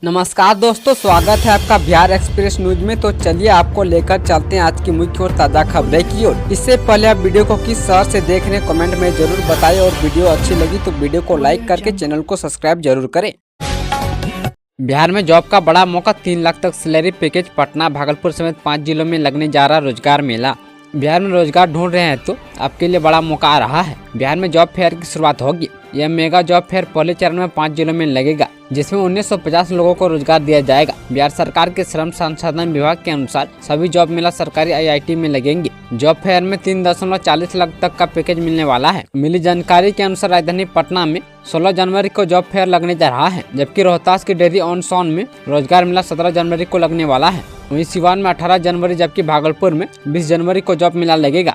नमस्कार दोस्तों, स्वागत है आपका बिहार एक्सप्रेस न्यूज में। तो चलिए आपको लेकर चलते हैं आज की मुख्य और ताज़ा खबरें की ओर। इससे पहले आप वीडियो को किस शहर से देख रहे हैं कमेंट में जरूर बताएं और वीडियो अच्छी लगी तो वीडियो को लाइक करके चैनल को सब्सक्राइब जरूर करें। बिहार में जॉब का बड़ा मौका, 3 लाख तक सैलरी पैकेज। पटना, भागलपुर समेत 5 जिलों में लगने जा रहा रोजगार मेला। बिहार में रोजगार ढूंढ रहे हैं तो आपके लिए बड़ा मौका आ रहा है। बिहार में जॉब फेयर की शुरुआत होगी। यह मेगा जॉब फेयर पहले चरण में 5 जिलों में लगेगा, जिसमें 1950 लोगों को रोजगार दिया जाएगा। बिहार सरकार के श्रम संसाधन विभाग के अनुसार सभी जॉब मेला सरकारी IIT में लगेंगे। जॉब फेयर में 3.40 लाख तक का पैकेज मिलने वाला है। मिली जानकारी के अनुसार राजधानी पटना में 16 जनवरी को जॉब फेयर लगने जा रहा है, जबकि रोहतास के डेरी ऑन सोन में रोजगार मेला 17 जनवरी को लगने वाला है। वहीं सिवान में 18 जनवरी जबकि भागलपुर में 20 जनवरी को जॉब मेला लगेगा।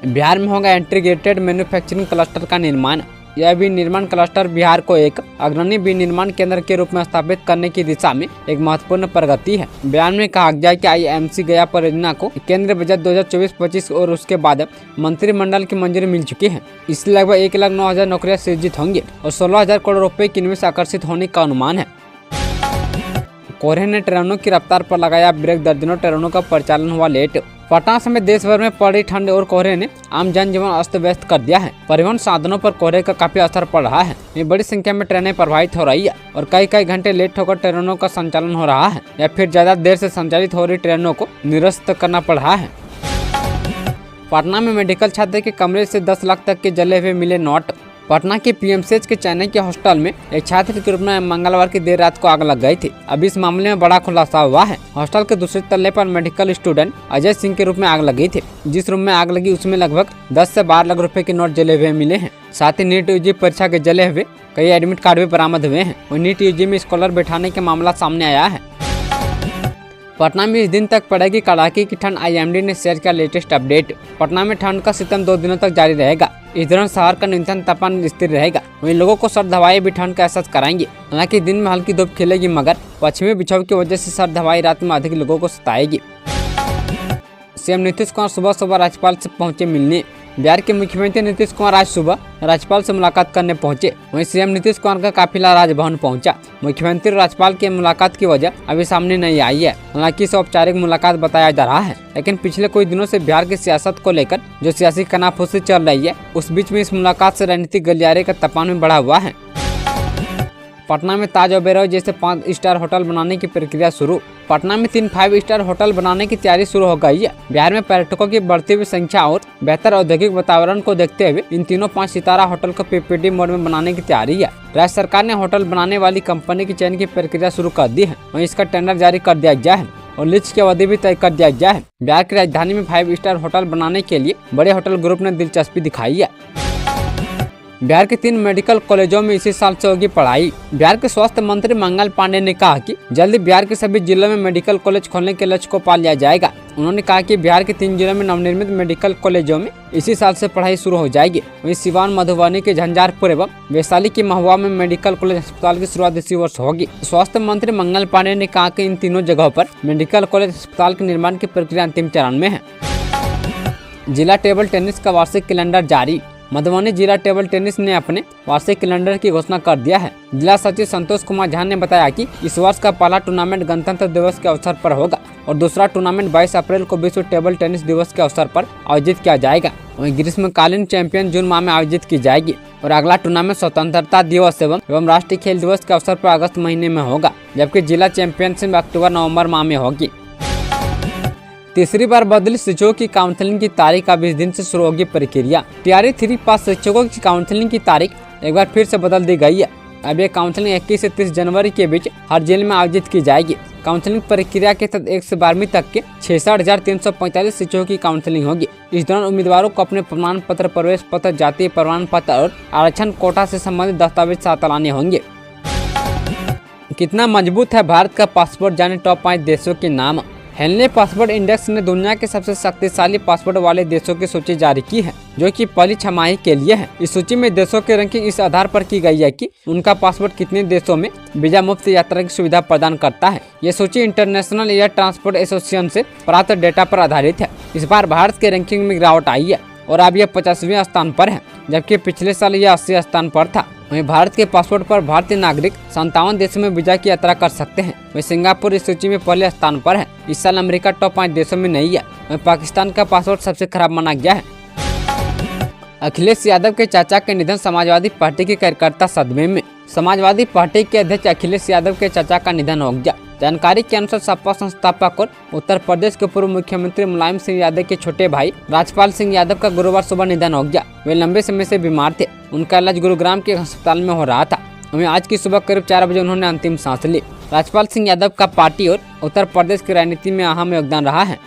बिहार में होगा इंटीग्रेटेड मैन्युफैक्चरिंग क्लस्टर का निर्माण। यह विनिर्माण क्लस्टर बिहार को एक अग्रणी विनिर्माण केंद्र के रूप में स्थापित करने की दिशा में एक महत्वपूर्ण प्रगति है। बयान में कहा गया कि IMC गया परियोजना को केंद्रीय बजट 2024-25 और उसके बाद मंत्रिमंडल की मंजूरी मिल चुकी है। इससे लगभग 1,09,000 नौकरियां सृजित होंगी और 16,000 करोड़ रुपए की निवेश आकर्षित होने का अनुमान है। कोहरे ने ट्रेनों की रफ्तार पर लगाया ब्रेक, दर्जनों ट्रेनों का परिचालन हुआ लेट। पटना समेत देश भर में पड़ी ठंड और कोहरे ने आम जनजीवन अस्त व्यस्त कर दिया है। परिवहन साधनों पर कोहरे का काफी असर पड़ रहा है। ये बड़ी संख्या में ट्रेनें प्रभावित हो रही है और कई घंटे लेट होकर ट्रेनों का संचालन हो रहा है या फिर ज्यादा देर से संचालित हो रही ट्रेनों को निरस्त करना पड़ रहा है। पटना में मेडिकल छात्र के कमरे से 10 लाख तक के जले हुए मिले नोट। पटना के PMCH के चेन्नई के हॉस्टल में एक छात्र के रूप में मंगलवार की देर रात को आग लग गई थी। अब इस मामले में बड़ा खुलासा हुआ है। हॉस्टल के दूसरे तल्ले पर मेडिकल स्टूडेंट अजय सिंह के रूप में आग लगी थी। जिस रूम में आग लगी उसमें लगभग 10 से 12 लाख रुपए के नोट जले हुए मिले हैं। साथ ही नीट UG परीक्षा के जले हुए कई एडमिट कार्ड भी बरामद हुए हैं और नीट UG में स्कॉलर बैठाने के मामला सामने आया है। पटना में इस दिन तक पड़ेगी कड़ाके की ठंड। IMD ने शेयर किया लेटेस्ट अपडेट। पटना में ठंड का सितम 2 दिनों तक जारी रहेगा। इस दौरान शहर का न्यूनतम तापमान स्थिर रहेगा। वहीं लोगों को सर्द हवाएं भी ठंड का एहसास कराएंगी। हालांकि दिन में हल्की धूप खिलेगी, मगर पश्चिमी बिछाव की वजह से सर्द हवाएं रात में अधिक लोगों को सताएगी। CM नीतीश कुमार सुबह राज्यपाल से पहुंचे मिलने। बिहार के मुख्यमंत्री नीतीश कुमार आज सुबह राज्यपाल से मुलाकात करने पहुंचे। वहीं CM नीतीश कुमार का काफिला राजभवन पहुंचा। मुख्यमंत्री और राज्यपाल की मुलाकात की वजह अभी सामने नहीं आई है। हालांकि इसे औपचारिक मुलाकात बताया जा रहा है, लेकिन पिछले कुछ दिनों से बिहार की सियासत को लेकर जो सियासी कनाफूसी चल रही है, उस बीच में इस मुलाकात से राजनीतिक गलियारे का तापमान में बढ़ा हुआ है। पटना में ताज ओबेरॉय जैसे 5 स्टार होटल बनाने की प्रक्रिया शुरू। पटना में 3 5 स्टार होटल बनाने की तैयारी शुरू हो गई है। बिहार में पर्यटकों की बढ़ती हुई संख्या और बेहतर औद्योगिक वातावरण को देखते हुए इन तीनों 5 सितारा होटल को PPP मोड में बनाने की तैयारी है। राज्य सरकार ने होटल बनाने वाली कंपनी की चयन की प्रक्रिया शुरू कर दी है। वहीं इसका टेंडर जारी कर दिया गया है और लीज की अवधि भी तय कर दिया गया है। बिहार की राजधानी में 5 स्टार होटल बनाने के लिए बड़े होटल ग्रुप ने दिलचस्पी दिखाई है। बिहार के 3 मेडिकल कॉलेजों में इसी साल से होगी पढ़ाई। बिहार के स्वास्थ्य मंत्री मंगल पांडे ने कहा कि जल्दी बिहार के सभी जिलों में मेडिकल कॉलेज खोलने के लक्ष्य को पा लिया जाएगा। उन्होंने कहा कि बिहार के 3 जिलों में नवनिर्मित मेडिकल कॉलेजों में इसी साल से पढ़ाई शुरू हो जाएगी। वहीं सिवान, मधुबनी के झंझारपुर एवं वैशाली की महुआ में मेडिकल कॉलेज अस्पताल की शुरुआत इसी वर्ष होगी। स्वास्थ्य मंत्री मंगल पांडे ने कहा कि इन तीनों जगहों पर मेडिकल कॉलेज अस्पताल के निर्माण की प्रक्रिया अंतिम चरण में है। जिला टेबल टेनिस का वार्षिक कैलेंडर जारी। मधुबनी जिला टेबल टेनिस ने अपने वार्षिक कैलेंडर की घोषणा कर दिया है। जिला सचिव संतोष कुमार झा ने बताया कि इस वर्ष का पहला टूर्नामेंट गणतंत्र दिवस के अवसर पर होगा और दूसरा टूर्नामेंट 22 अप्रैल को विश्व टेबल टेनिस दिवस के अवसर पर आयोजित किया जाएगा। वहीं ग्रीष्मकालीन चैंपियन जून माह में आयोजित की जाएगी और अगला टूर्नामेंट स्वतंत्रता दिवस एवं राष्ट्रीय खेल दिवस के अवसर पर अगस्त महीने में होगा, जबकि जिला चैंपियनशिप अक्टूबर-नवंबर माह में होगी। तीसरी बार बदली शिक्षकों की काउंसलिंग की तारीख। अब इस दिन से शुरू होगी प्रक्रिया। TRE 3 पास शिक्षकों की काउंसलिंग की तारीख एक बार फिर से बदल दी गई है। अब यह काउंसलिंग 21 से 30 जनवरी के बीच हर जिले में आयोजित की जाएगी। काउंसलिंग प्रक्रिया के तहत 1 से 12वीं तक के 66,345 शिक्षकों की काउंसलिंग होगी। इस दौरान उम्मीदवारों को अपने प्रमाण पत्र, प्रवेश पत्र, जातीय प्रमाण पत्र और आरक्षण कोटा से संबंधित दस्तावेज साथ लाने होंगे। कितना मजबूत है भारत का पासपोर्ट, जाने टॉप 5 देशों के नाम। हेनले पासपोर्ट इंडेक्स ने दुनिया के सबसे शक्तिशाली पासपोर्ट वाले देशों की सूची जारी की है, जो कि पहली छमाही के लिए है। इस सूची में देशों की रैंकिंग इस आधार पर की गई है कि उनका पासपोर्ट कितने देशों में वीजा मुक्त यात्रा की सुविधा प्रदान करता है। यह सूची इंटरनेशनल एयर ट्रांसपोर्ट एसोसिएशन से प्राप्त डेटा पर आधारित है। इस बार भारत के रैंकिंग में गिरावट आई है। और अब यह 50वें स्थान पर है, जबकि पिछले साल यह 80 स्थान पर था। वहीं भारत के पासपोर्ट पर भारतीय नागरिक 57 देशों में वीजा की यात्रा कर सकते हैं। वहीं सिंगापुर इस सूची में पहले स्थान पर है। इस साल अमेरिका टॉप 5 देशों में नहीं है। वहीं पाकिस्तान का पासपोर्ट सबसे खराब माना गया है। अखिलेश यादव के चाचा के निधन, समाजवादी पार्टी के कार्यकर्ता सदमे में। समाजवादी पार्टी के अध्यक्ष अखिलेश यादव के चाचा का निधन हो गया। जानकारी के अनुसार सपा संस्थापक और उत्तर प्रदेश के पूर्व मुख्यमंत्री मुलायम सिंह यादव के छोटे भाई राजपाल सिंह यादव का गुरुवार सुबह निधन हो गया। वे लंबे समय से बीमार थे। उनका इलाज गुरुग्राम के अस्पताल में हो रहा था। वहीं आज की सुबह करीब 4 बजे उन्होंने अंतिम सांस ली। राजपाल सिंह यादव का पार्टी और उत्तर प्रदेश की राजनीति में अहम योगदान रहा है।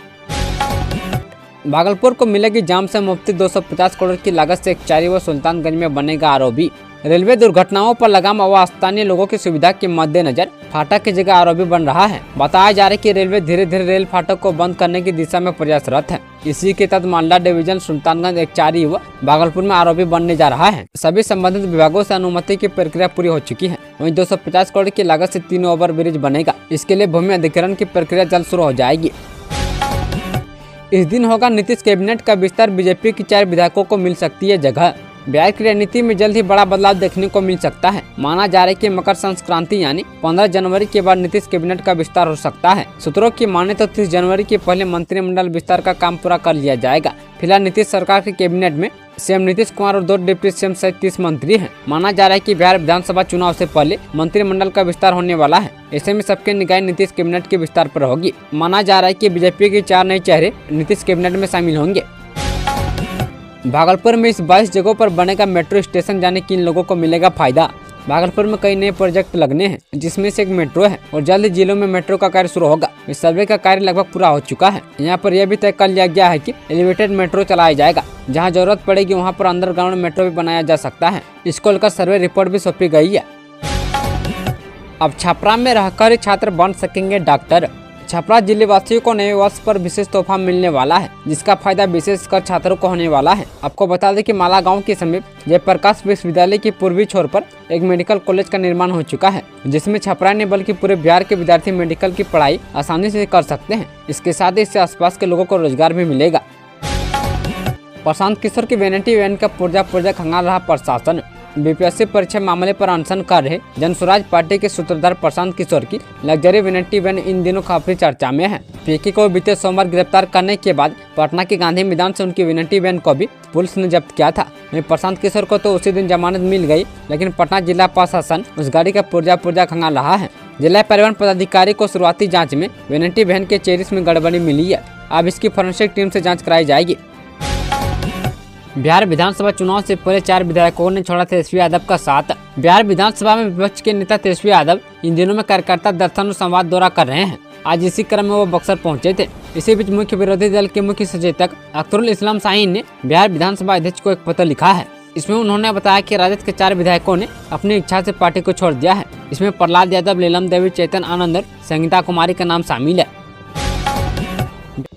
भागलपुर को मिलेगी जाम से मुफ्ती, 250 करोड़ की लागत से एक चारी व सुल्तानगंज में बनेगा आरओबी। रेलवे दुर्घटनाओं पर लगाम व स्थानीय लोगों की सुविधा के मद्देनजर फाटक की जगह आरओबी बन रहा है। बताया जा रहा है कि रेलवे धीरे धीरे रेल फाटक को बंद करने की दिशा में प्रयासरत है। इसी के तहत मालदा डिवीजन, सुल्तानगंज, एक चारी व भागलपुर में आरओबी बनने जा रहा है। सभी संबंधित विभागों से अनुमति की प्रक्रिया पूरी हो चुकी है। वहीं 250 करोड़ की लागत से 3 ओवर ब्रिज बनेगा। इसके लिए भूमि अधिग्रहण की प्रक्रिया जल्द शुरू हो जाएगी। इस दिन होगा नीतीश कैबिनेट का विस्तार, बीजेपी की 4 विधायकों को मिल सकती है जगह। बिहार की राजनीति में जल्द ही बड़ा बदलाव देखने को मिल सकता है। माना जा रहा है कि मकर संक्रांति यानी 15 जनवरी के बाद नीतीश कैबिनेट का विस्तार हो सकता है। सूत्रों की माने तो 30 जनवरी के पहले मंत्रिमंडल विस्तार का काम पूरा कर लिया जाएगा। फिलहाल नीतीश सरकार के कैबिनेट में सीएम नीतीश कुमार और 2 डिप्टी सीएम सहित 30 मंत्री हैं। माना जा रहा है कि बिहार विधानसभा चुनाव से पहले मंत्रिमंडल का विस्तार होने वाला है। ऐसे में सबके निगाहें नीतीश कैबिनेट के विस्तार पर होगी। माना जा रहा है कि बीजेपी के 4 नए चेहरे नीतीश कैबिनेट में शामिल होंगे। भागलपुर में इस 22 जगहों पर बनेगा मेट्रो स्टेशन, जाने किन लोगों को मिलेगा फायदा। भागलपुर में कई नए प्रोजेक्ट लगने हैं, जिसमें से एक मेट्रो है और जल्द ही जिलों में मेट्रो का कार्य शुरू होगा। इस सर्वे का कार्य लगभग पूरा हो चुका है। यहाँ पर यह भी तय कर लिया गया है कि एलिवेटेड मेट्रो चलाया जाएगा। जहाँ जरूरत पड़ेगी वहाँ पर अंडरग्राउंड मेट्रो भी बनाया जा सकता है। इसको लेकर सर्वे रिपोर्ट भी सौंपी गई है। अब छपरा में रहकर ही छात्र बन सकेंगे डॉक्टर। छपरा जिले वासियों को नए वर्ष पर विशेष तोहफा मिलने वाला है, जिसका फायदा विशेषकर छात्रों को होने वाला है। आपको बता दें कि माला गांव के समीप जयप्रकाश विश्वविद्यालय की पूर्वी छोर पर एक मेडिकल कॉलेज का निर्माण हो चुका है, जिसमें छपरा ने बल्कि पूरे बिहार के विद्यार्थी मेडिकल की पढ़ाई आसानी से कर सकते हैं। इसके साथ ही इससे आसपास के लोगों को रोजगार भी मिलेगा। प्रशांत किशोर की वैनिटी वैन का पुर्जा खंगाल रहा प्रशासन। बीपीएससी परीक्षा मामले पर अनशन कर रहे जनसुराज पार्टी के सूत्रधार प्रशांत किशोर की लग्जरी वैनिटी वैन इन दिनों काफी चर्चा में है। पीके को बीते सोमवार गिरफ्तार करने के बाद पटना के गांधी मैदान से उनकी वैनिटी वैन को भी पुलिस ने जब्त किया था। वहीं प्रशांत किशोर को तो उसी दिन जमानत मिल गई, लेकिन पटना जिला प्रशासन उस गाड़ी का पुर्जा खंगाल रहा है। जिला परिवहन पदाधिकारी को शुरुआती जाँच में वैनिटी वैन के चेरिस में गड़बड़ी मिली है। अब इसकी फोरेंसिक टीम से जाँच कराई जाएगी। बिहार विधानसभा चुनाव से पहले 4 विधायकों ने छोड़ा तेजस्वी यादव का साथ। बिहार विधानसभा में विपक्ष के नेता तेजस्वी यादव इन दिनों में कार्यकर्ता दर्शन संवाद दौरा कर रहे हैं। आज इसी क्रम में वो बक्सर पहुंचे थे। इसी बीच मुख्य विरोधी दल के मुख्य सचेतक अख्तरुल इस्लाम शाहीन ने बिहार विधानसभा अध्यक्ष को एक पत्र लिखा है। इसमें उन्होंने बताया कि राजद के 4 विधायकों ने अपनी इच्छा से पार्टी को छोड़ दिया है। इसमें प्रहलाद यादव, लीलम देवी, चेतन आनंद और संगीता कुमारी का नाम शामिल है।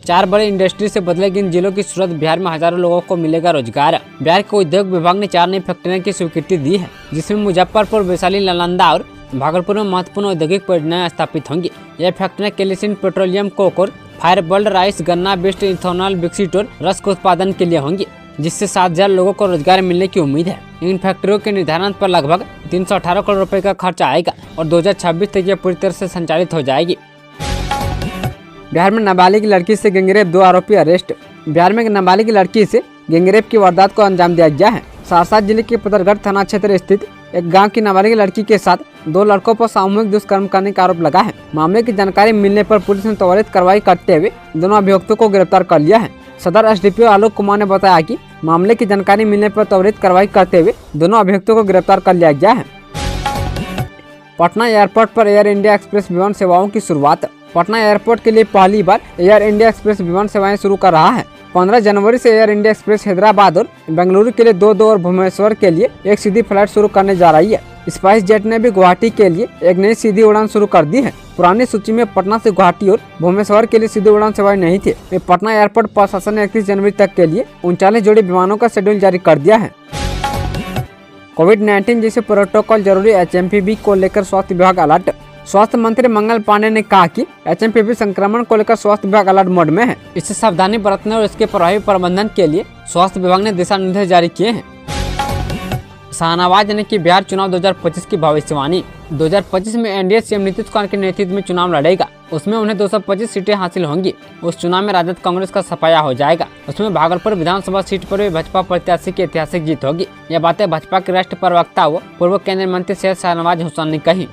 4 बड़े इंडस्ट्री से बदलेगी इन जिलों की सूरत। बिहार में हजारों लोगों को मिलेगा रोजगार। बिहार के उद्योग विभाग ने 4 नई फैक्ट्रियों की स्वीकृति दी है, जिसमें मुजफ्फरपुर, वैशाली, नालंदा और भागलपुर में महत्वपूर्ण औद्योगिक परियोजनाएं स्थापित होंगी। यह फैक्ट्रियां केरोसिन, पेट्रोलियम कोक और फायरबोल्ट राइस, गन्ना बेस्ड इथेनॉल, बिस्किट और रस के उत्पादन के लिए होंगी, जिससे 7,000 लोगों को रोजगार मिलने की उम्मीद है। इन फैक्ट्रियों के निर्धारण पर लगभग 318 करोड़ रुपए का खर्च आएगा और 2026 तक यह पूरी तरह से संचालित हो जाएगी। बिहार में नाबालिग लड़की से गैंगरेप, 2 आरोपी अरेस्ट। बिहार में नाबालिग लड़की से गैंगरेप की वारदात को अंजाम दिया गया है। सहरसा जिले के पतरगढ़ थाना क्षेत्र स्थित एक गांव की नाबालिग लड़की के साथ 2 लड़कों पर सामूहिक दुष्कर्म करने का आरोप लगा है। मामले की जानकारी मिलने पर पुलिस ने त्वरित कार्रवाई करते हुए दोनों अभियुक्तों को गिरफ्तार कर लिया है। सदर एसडीपीओ आलोक कुमार ने बताया कि मामले की जानकारी मिलने पर त्वरित कार्रवाई करते हुए दोनों अभियुक्तों को गिरफ्तार कर लिया गया है। पटना एयरपोर्ट पर एयर इंडिया एक्सप्रेस विमान सेवाओं की शुरुआत। पटना एयरपोर्ट के लिए पहली बार एयर इंडिया एक्सप्रेस विमान सेवाएं शुरू कर रहा है। 15 जनवरी से एयर इंडिया एक्सप्रेस हैदराबाद और बेंगलुरु के लिए 2 और भुवनेश्वर के लिए एक सीधी फ्लाइट शुरू करने जा रही है। स्पाइस जेट ने भी गुवाहाटी के लिए एक नई सीधी उड़ान शुरू कर दी है। पुरानी सूची में पटना से गुवाहाटी और भुवनेश्वर के लिए सीधी उड़ान सेवाएं नहीं थी। पटना एयरपोर्ट प्रशासन ने 31 जनवरी तक के लिए 39 जोड़ी विमानों का शेड्यूल जारी कर दिया है। कोविड-19 जैसे प्रोटोकॉल जरूरी, एचएमपीवी को लेकर स्वास्थ्य विभाग अलर्ट। स्वास्थ्य मंत्री मंगल पांडे ने कहा कि एचएमपीवी संक्रमण को लेकर स्वास्थ्य विभाग अलर्ट मोड में है। इससे सावधानी बरतने और इसके प्रभावी प्रबंधन के लिए स्वास्थ्य विभाग ने दिशा निर्देश जारी किए हैं। शाहनवाज ने की बिहार चुनाव 2025 की भविष्यवाणी। 2025 में एनडीए सीएम नीतीश कुमार के नेतृत्व में चुनाव लड़ेगा। उसमें उन्हें 225 सीटें हासिल होंगी। उस चुनाव में राजद कांग्रेस का सफाया हो जाएगा। उसमें भागलपुर विधानसभा सीट पर भी भाजपा प्रत्याशी की ऐतिहासिक जीत होगी। यह बातें भाजपा के राष्ट्रीय प्रवक्ता व पूर्व केंद्रीय मंत्री सैयद शाहनवाज हुसैन ने कही।